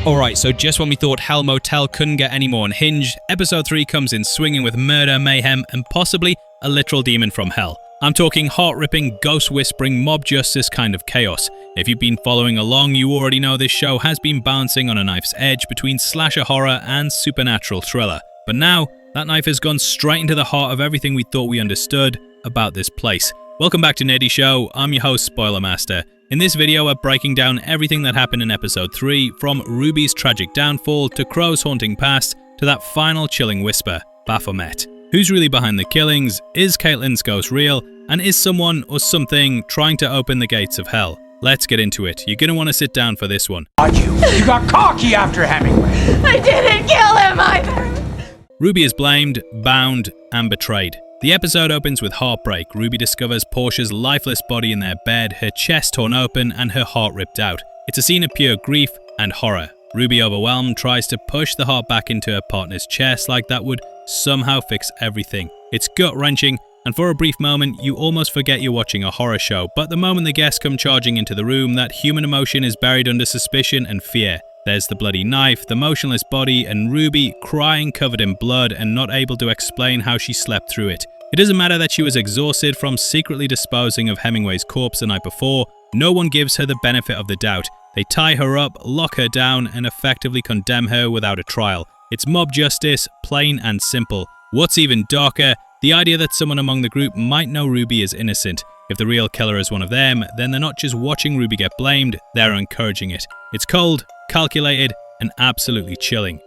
Alright, so just when we thought Hell Motel couldn't get any more unhinged, episode 3 comes in swinging with murder, mayhem, and possibly a literal demon from hell. I'm talking heart-ripping, ghost-whispering, mob justice kind of chaos. If you've been following along, you already know this show has been bouncing on a knife's edge between slasher horror and supernatural thriller. But now, that knife has gone straight into the heart of everything we thought we understood about this place. Welcome back to Nerdy Show, I'm your host, Spoiler Master. In this video, we're breaking down everything that happened in episode 3, from Ruby's tragic downfall to Crow's haunting past to that final chilling whisper, Baphomet. Who's really behind the killings? Is Caitlyn's ghost real? And is someone or something trying to open the gates of hell? Let's get into it. You're gonna want to sit down for this one. You got cocky after Hemingway. I didn't kill him either. Ruby is blamed, bound, and betrayed. The episode opens with heartbreak. Ruby discovers Portia's lifeless body in their bed, her chest torn open and her heart ripped out. It's a scene of pure grief and horror. Ruby, overwhelmed, tries to push the heart back into her partner's chest like that would somehow fix everything. It's gut-wrenching, and for a brief moment, you almost forget you're watching a horror show, but the moment the guests come charging into the room, that human emotion is buried under suspicion and fear. There's the bloody knife, the motionless body, and Ruby crying covered in blood and not able to explain how she slept through it. It doesn't matter that she was exhausted from secretly disposing of Hemingway's corpse the night before, no one gives her the benefit of the doubt. They tie her up, lock her down, and effectively condemn her without a trial. It's mob justice, plain and simple. What's even darker, the idea that someone among the group might know Ruby is innocent. If the real killer is one of them, then they're not just watching Ruby get blamed, they're encouraging it. It's cold, calculated, and absolutely chilling.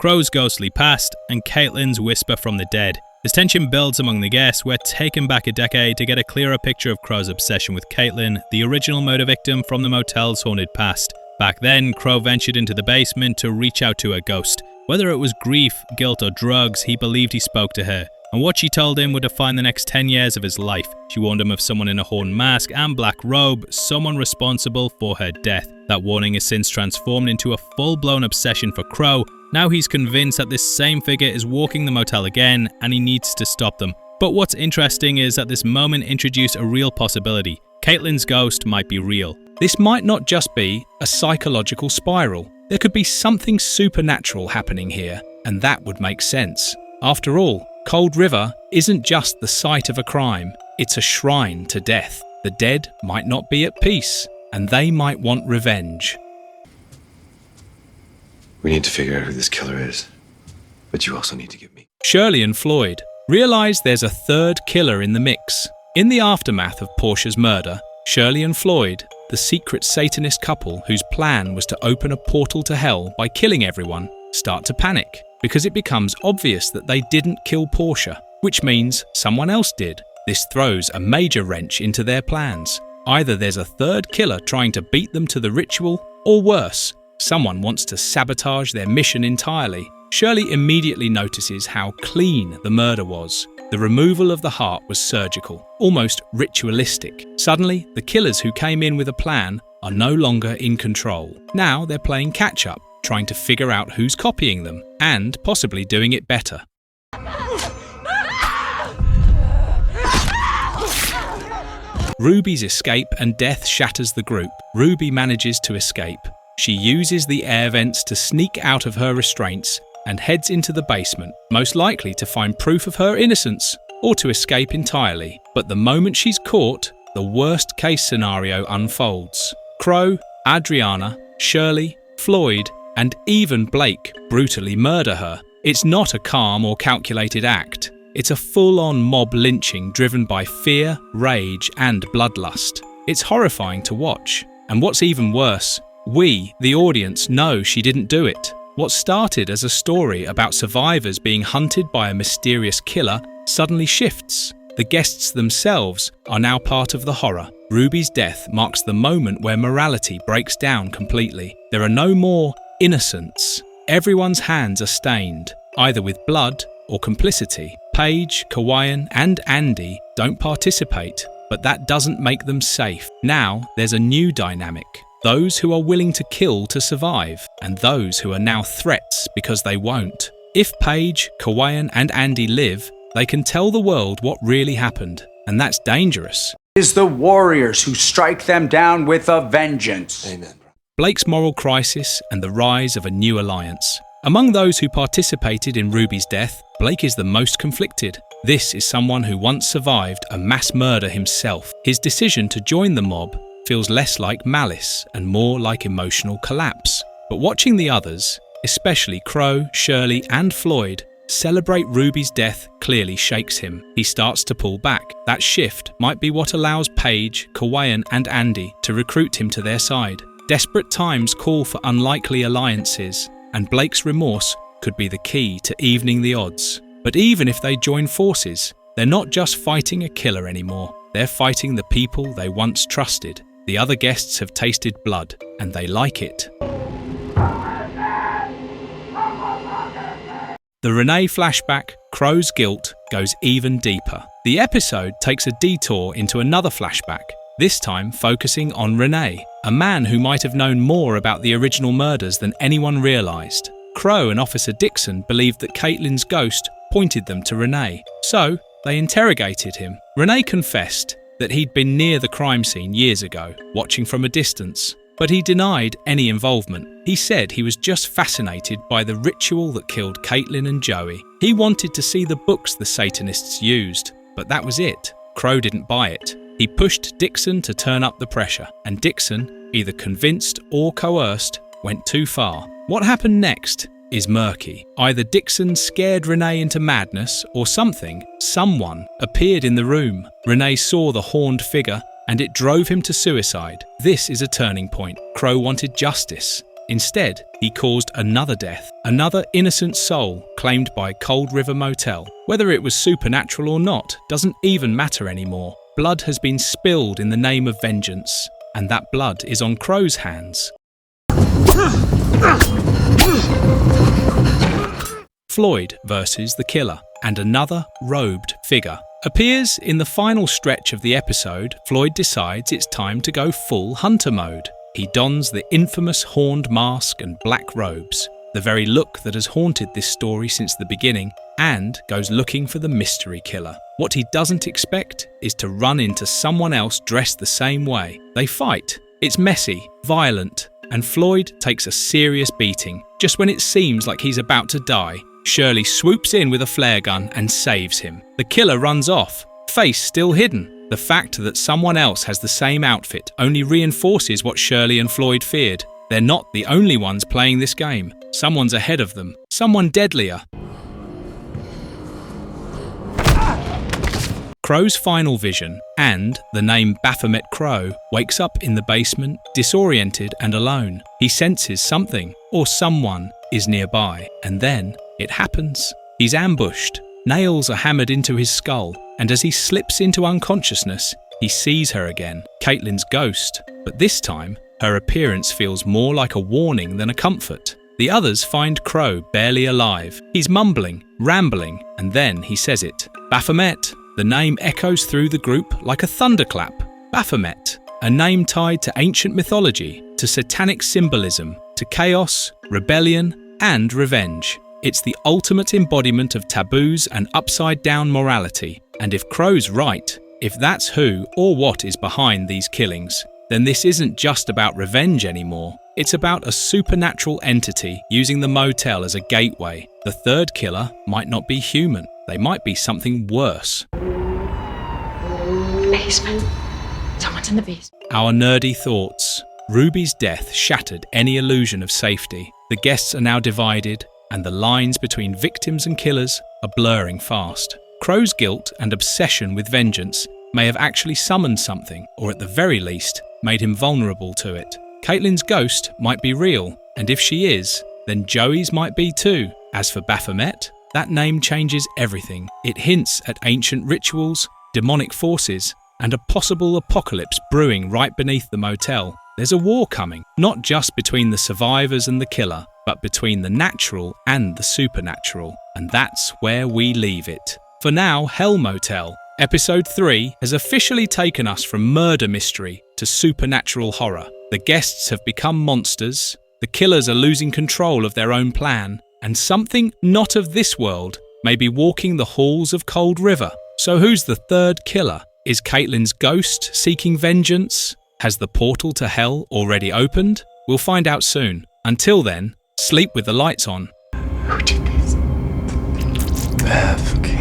Crow's ghostly past, and Caitlyn's whisper from the dead. As tension builds among the guests, we're taken back a decade to get a clearer picture of Crow's obsession with Caitlyn, the original murder victim from the motel's haunted past. Back then, Crow ventured into the basement to reach out to her ghost. Whether it was grief, guilt, or drugs, he believed he spoke to her. And what she told him would define the next 10 years of his life. She warned him of someone in a horn mask and black robe, someone responsible for her death. That warning has since transformed into a full-blown obsession for Crow. Now he's convinced that this same figure is walking the motel again, and he needs to stop them. But what's interesting is that this moment introduced a real possibility. Caitlyn's ghost might be real. This might not just be a psychological spiral. There could be something supernatural happening here, and that would make sense. After all, Cold River isn't just the site of a crime, it's a shrine to death. The dead might not be at peace, and they might want revenge. We need to figure out who this killer is, but you also need to give me. Shirley and Floyd realize there's a third killer in the mix. In the aftermath of Portia's murder, Shirley and Floyd, the secret Satanist couple whose plan was to open a portal to hell by killing everyone, start to panic because it becomes obvious that they didn't kill Portia, which means someone else did. This throws a major wrench into their plans. Either there's a third killer trying to beat them to the ritual, or worse, someone wants to sabotage their mission entirely. Shirley immediately notices how clean the murder was. The removal of the heart was surgical, almost ritualistic. Suddenly, the killers who came in with a plan are no longer in control. Now they're playing catch-up, trying to figure out who's copying them, and possibly doing it better. Ruby's escape and death shatters the group. Ruby manages to escape. She uses the air vents to sneak out of her restraints and heads into the basement, most likely to find proof of her innocence or to escape entirely. But the moment she's caught, the worst case scenario unfolds. Crow, Adriana, Shirley, Floyd, and even Blake brutally murder her. It's not a calm or calculated act. It's a full-on mob lynching driven by fear, rage, and bloodlust. It's horrifying to watch. And what's even worse, we, the audience, know she didn't do it. What started as a story about survivors being hunted by a mysterious killer suddenly shifts. The guests themselves are now part of the horror. Ruby's death marks the moment where morality breaks down completely. There are no more innocents. Everyone's hands are stained, either with blood or complicity. Paige, Kawayan, and Andy don't participate, but that doesn't make them safe. Now there's a new dynamic. Those who are willing to kill to survive, and those who are now threats because they won't. If Paige, Kawayan, and Andy live, they can tell the world what really happened, and that's dangerous. is the warriors who strike them down with a vengeance. Amen, bro. Blake's moral crisis and the rise of a new alliance. Among those who participated in Ruby's death, Blake is the most conflicted. This is someone who once survived a mass murder himself. His decision to join the mob feels less like malice and more like emotional collapse. But watching the others, especially Crow, Shirley and Floyd, celebrate Ruby's death clearly shakes him. He starts to pull back. That shift might be what allows Paige, Kawayan and Andy to recruit him to their side. Desperate times call for unlikely alliances, and Blake's remorse could be the key to evening the odds. But even if they join forces, they're not just fighting a killer anymore. They're fighting the people they once trusted. The other guests have tasted blood, and they like it. The Renee flashback, Crow's guilt, goes even deeper. The episode takes a detour into another flashback, this time focusing on Renee, a man who might have known more about the original murders than anyone realised. Crow and Officer Dixon believed that Caitlyn's ghost pointed them to Renee, so they interrogated him. Renee confessed that he'd been near the crime scene years ago, watching from a distance, but he denied any involvement. He said he was just fascinated by the ritual that killed Caitlyn and Joey. He wanted to see the books the Satanists used, but that was it. Crow didn't buy it. He pushed Dixon to turn up the pressure, and Dixon, either convinced or coerced, went too far. What happened next is murky. Either Dixon scared Renee into madness, or someone appeared in the room. Renee saw the horned figure, and it drove him to suicide. This is a turning point. Crow wanted justice. Instead, he caused another death, another innocent soul claimed by Cold River Motel. Whether it was supernatural or not doesn't even matter anymore. Blood has been spilled in the name of vengeance, and that blood is on Crow's hands. Floyd versus the killer, and another robed figure appears in the final stretch of the episode. Floyd decides it's time to go full hunter mode. He dons the infamous horned mask and black robes, the very look that has haunted this story since the beginning, and goes looking for the mystery killer. What he doesn't expect is to run into someone else dressed the same way. They fight. It's messy, violent, and Floyd takes a serious beating. Just when it seems like he's about to die, Shirley swoops in with a flare gun and saves him. The killer runs off, face still hidden. The fact that someone else has the same outfit only reinforces what Shirley and Floyd feared. They're not the only ones playing this game. Someone's ahead of them, someone deadlier. Crow's final vision, and the name Baphomet Crow, wakes up in the basement, disoriented and alone. He senses something, or someone, is nearby, and then it happens. He's ambushed. Nails are hammered into his skull, and as he slips into unconsciousness, he sees her again, Caitlyn's ghost. But this time, her appearance feels more like a warning than a comfort. The others find Crow barely alive. He's mumbling, rambling, and then he says it. Baphomet. The name echoes through the group like a thunderclap. Baphomet, a name tied to ancient mythology, to satanic symbolism, to chaos, rebellion, and revenge. It's the ultimate embodiment of taboos and upside-down morality. And if Crow's right, if that's who or what is behind these killings, then this isn't just about revenge anymore. It's about a supernatural entity using the motel as a gateway. The third killer might not be human. They might be something worse. Basement. Someone's in the basement. Our nerdy thoughts. Ruby's death shattered any illusion of safety. The guests are now divided, and the lines between victims and killers are blurring fast. Crow's guilt and obsession with vengeance may have actually summoned something, or at the very least, made him vulnerable to it. Caitlyn's ghost might be real, and if she is, then Joey's might be too. As for Baphomet, that name changes everything. It hints at ancient rituals, demonic forces, and a possible apocalypse brewing right beneath the motel. There's a war coming, not just between the survivors and the killer, but between the natural and the supernatural. And that's where we leave it. For now, Hell Motel. Episode 3 has officially taken us from murder mystery to supernatural horror. The guests have become monsters, the killers are losing control of their own plan, and something not of this world may be walking the halls of Cold River. So who's the third killer? Is Caitlyn's ghost seeking vengeance? Has the portal to hell already opened? We'll find out soon. Until then, sleep with the lights on. Who did this? Bev.